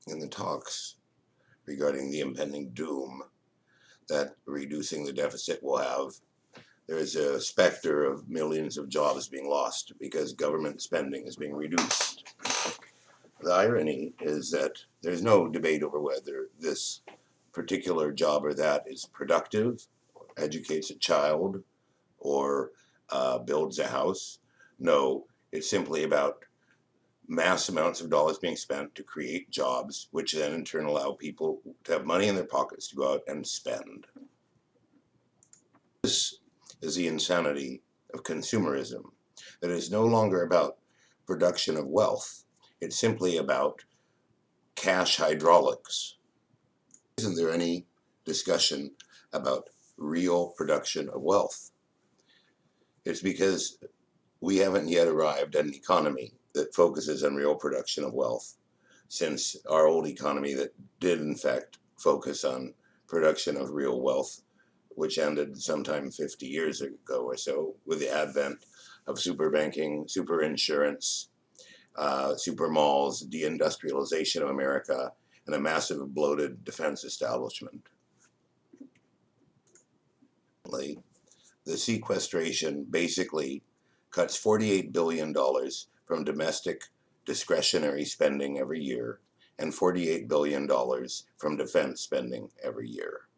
in the talks regarding the impending doom that reducing the deficit will have, there is a specter of millions of jobs being lost because government spending is being reduced. The irony is that there's no debate over whether this particular job or that is productive, educates a child, or builds a house. No, it's simply about mass amounts of dollars being spent to create jobs, which then in turn allow people to have money in their pockets to go out and spend. This is the insanity of consumerism, that it is no longer about production of wealth. It's simply about cash hydraulics. Isn't there any discussion about real production of wealth? It's because we haven't yet arrived at an economy that focuses on real production of wealth, since our old economy that did in fact focus on production of real wealth, which ended sometime 50 years ago or so with the advent of super banking, super insurance, super malls, deindustrialization of America, and a massive bloated defense establishment. The sequestration basically cuts $48 billion from domestic discretionary spending every year and $48 billion from defense spending every year.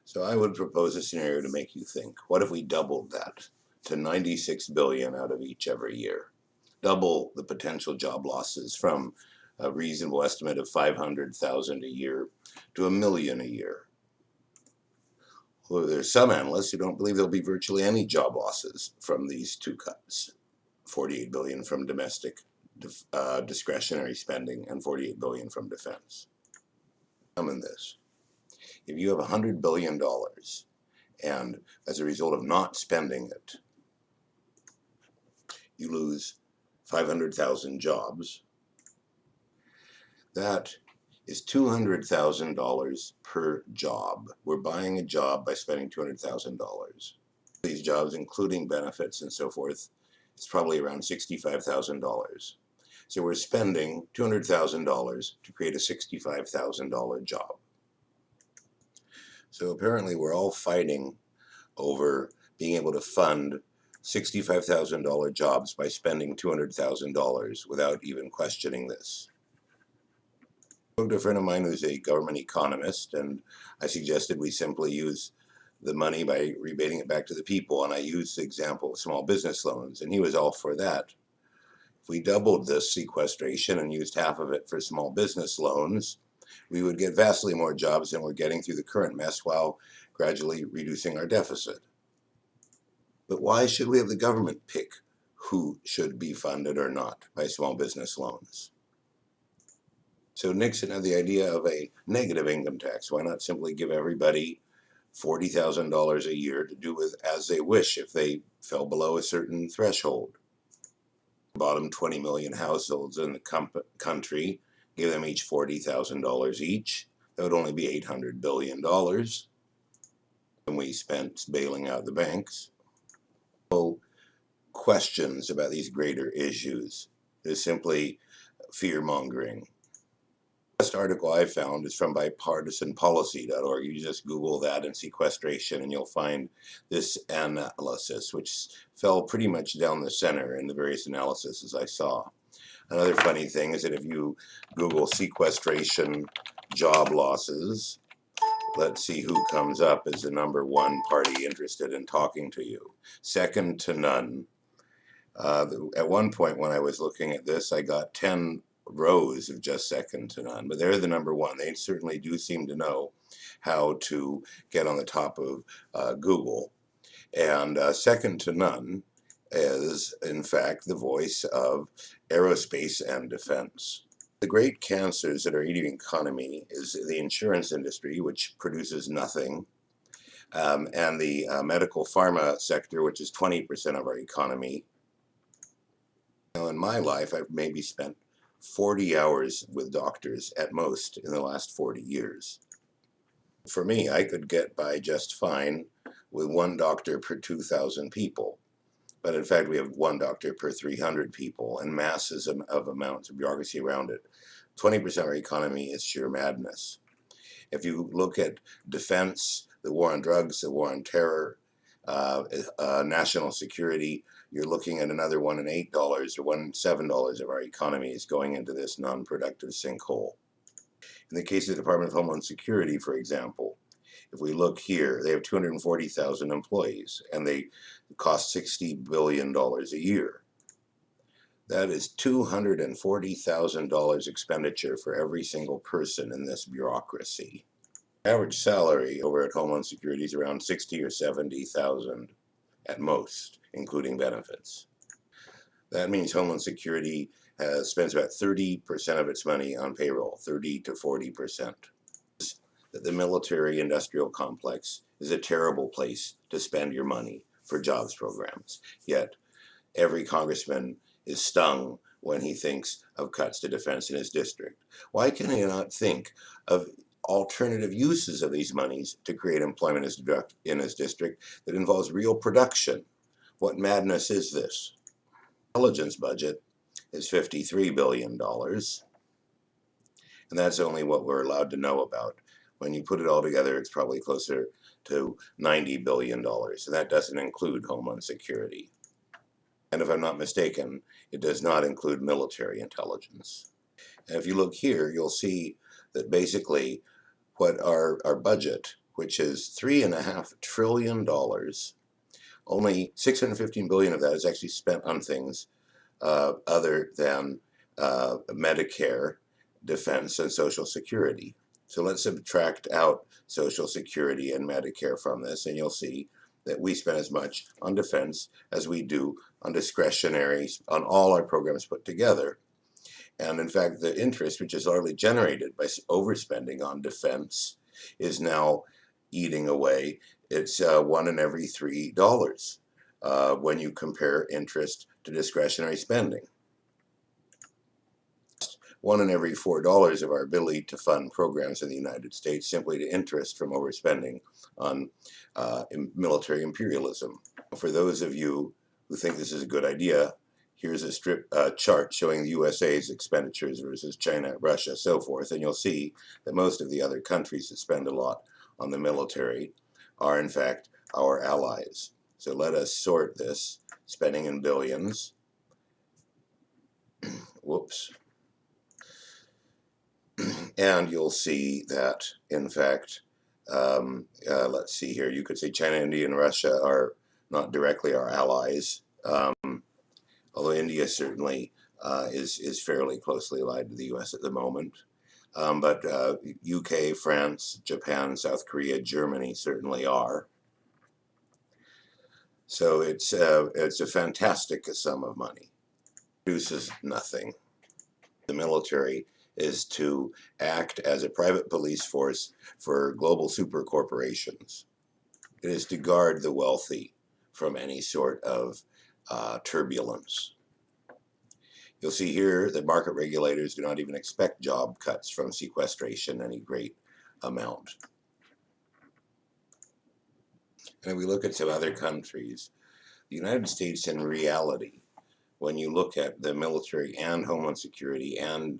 So I would propose a scenario to make you think, what if we doubled that to 96 billion out of each every year? Double the potential job losses from a reasonable estimate of 500,000 a year to 1 million a year. Well, there's some analysts who don't believe there'll be virtually any job losses from these two cuts. 48 billion from domestic discretionary spending and 48 billion from defense. In this, if you have $100 billion and as a result of not spending it, you lose 500,000 jobs, that is $200,000 per job. We're buying a job by spending $200,000. These jobs, including benefits and so forth, is probably around $65,000. So we're spending $200,000 to create a $65,000 job. So apparently we're all fighting over being able to fund $65,000 jobs by spending $200,000 without even questioning this. I spoke to a friend of mine who's a government economist, and I suggested we simply use the money by rebating it back to the people, and I used the example of small business loans, and he was all for that. If we doubled this sequestration and used half of it for small business loans, we would get vastly more jobs than we're getting through the current mess while gradually reducing our deficit. But why should we have the government pick who should be funded or not by small business loans? So Nixon had the idea of a negative income tax. Why not simply give everybody $40,000 a year to do with as they wish if they fell below a certain threshold? Bottom 20 million households in the country, give them each $40,000 each. That would only be $800 billion. And we spent bailing out the banks. No questions about these greater issues. There's simply fear-mongering. The best article I found is from bipartisanpolicy.org. You just Google that and sequestration and you'll find this analysis, which fell pretty much down the center in the various analyses I saw. Another funny thing is that if you Google sequestration job losses, let's see who comes up as the #1 party interested in talking to you. Second to none. At one point when I was looking at this, I got 10 rows of just second to none, but they're the #1. They certainly do seem to know how to get on the top of Google. And second to none is, in fact, the voice of aerospace and defense. The great cancers that are eating the economy is the insurance industry, which produces nothing, and the medical pharma sector, which is 20% of our economy. Now, in my life, I've maybe spent 40 hours with doctors at most in the last 40 years. For me, I could get by just fine with one doctor per 2,000 people. But in fact, we have one doctor per 300 people and masses of amounts of bureaucracy around it. 20% of our economy is sheer madness. If you look at defense, the war on drugs, the war on terror, national security, you're looking at another $1 and $8 or $1 and $7 of our economy is going into this non-productive sinkhole. In the case of the Department of Homeland Security, for example, if we look here, they have 240,000 employees and they cost $60 billion a year. That is $240,000 expenditure for every single person in this bureaucracy. Average salary over at Homeland Security is around 60 or 70,000 at most, including benefits. That means Homeland Security spends about 30% of its money on payroll, 30 to 40%. That the military-industrial complex is a terrible place to spend your money for jobs programs. Yet every congressman is stung when he thinks of cuts to defense in his district. Why can he not think of alternative uses of these monies to create employment in his district that involves real production? What madness is this? Intelligence budget is $53 billion, and that's only what we're allowed to know about. When you put it all together, it's probably closer to $90 billion, and that doesn't include Homeland Security. And if I'm not mistaken, it does not include military intelligence. And if you look here, you'll see that basically what our budget, which is $3.5 trillion, only $615 billion of that is actually spent on things other than Medicare, defense, and Social Security. So let's subtract out Social Security and Medicare from this, and you'll see that we spend as much on defense as we do on discretionary, on all our programs put together. And in fact, the interest, which is largely generated by overspending on defense, is now eating away. It's $1 in every $3 when you compare interest to discretionary spending. $1 in every $4 of our ability to fund programs in the United States simply to interest from overspending on military imperialism. For those of you who think this is a good idea, here's a chart showing the USA's expenditures versus China, Russia, so forth, and you'll see that most of the other countries that spend a lot on the military are in fact our allies. So let us sort this, spending in billions. Whoops. And you'll see that, in fact, let's see here, you could say China, India, and Russia are not directly our allies, although India certainly is fairly closely allied to the US at the moment. But UK, France, Japan, South Korea, Germany certainly are. So it's a fantastic sum of money. It produces nothing. The military is to act as a private police force for global super corporations. It is to guard the wealthy from any sort of turbulence. You'll see here that market regulators do not even expect job cuts from sequestration any great amount. And if we look at some other countries, the United States in reality, when you look at the military and Homeland Security and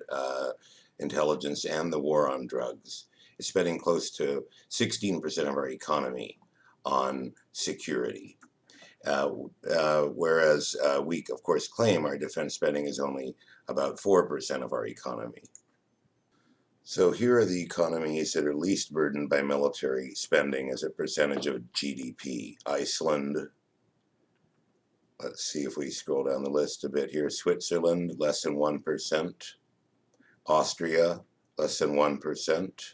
intelligence and the war on drugs, is spending close to 16% of our economy on security. Whereas we, of course, claim our defense spending is only about 4% of our economy. So here are the economies that are least burdened by military spending as a percentage of GDP. Iceland, let's see if we scroll down the list a bit here. Switzerland, less than 1%. Austria, less than 1%.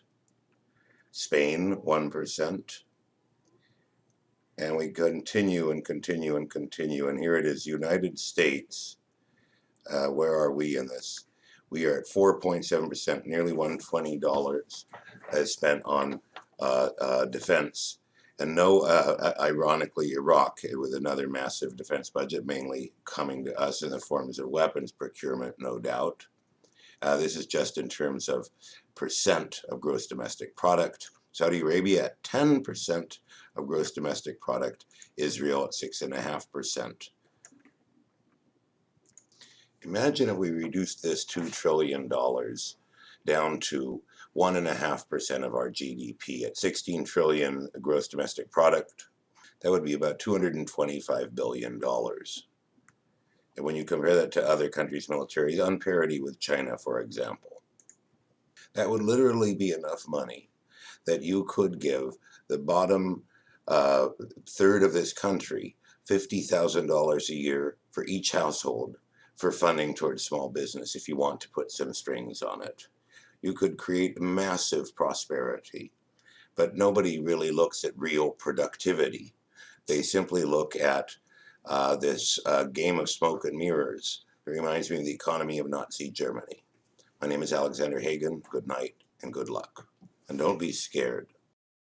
Spain, 1%. And we continue and continue and continue. And here it is, United States. Where are we in this? We are at 4.7%, nearly $120 spent on defense. And no, ironically, Iraq, with another massive defense budget, mainly coming to us in the forms of weapons procurement, no doubt. This is just in terms of percent of gross domestic product. Saudi Arabia at 10% of gross domestic product. Israel at 6.5%. Imagine if we reduced this $2 trillion down to 1.5% of our GDP at 16 trillion gross domestic product. That would be about $225 billion. And when you compare that to other countries' militaries, on parity with China, for example, that would literally be enough money that you could give the bottom third of this country $50,000 a year for each household for funding towards small business if you want to put some strings on it. You could create massive prosperity, but nobody really looks at real productivity. They simply look at this game of smoke and mirrors. It reminds me of the economy of Nazi Germany. My name is Alexander Hagen. Good night and good luck. And don't be scared.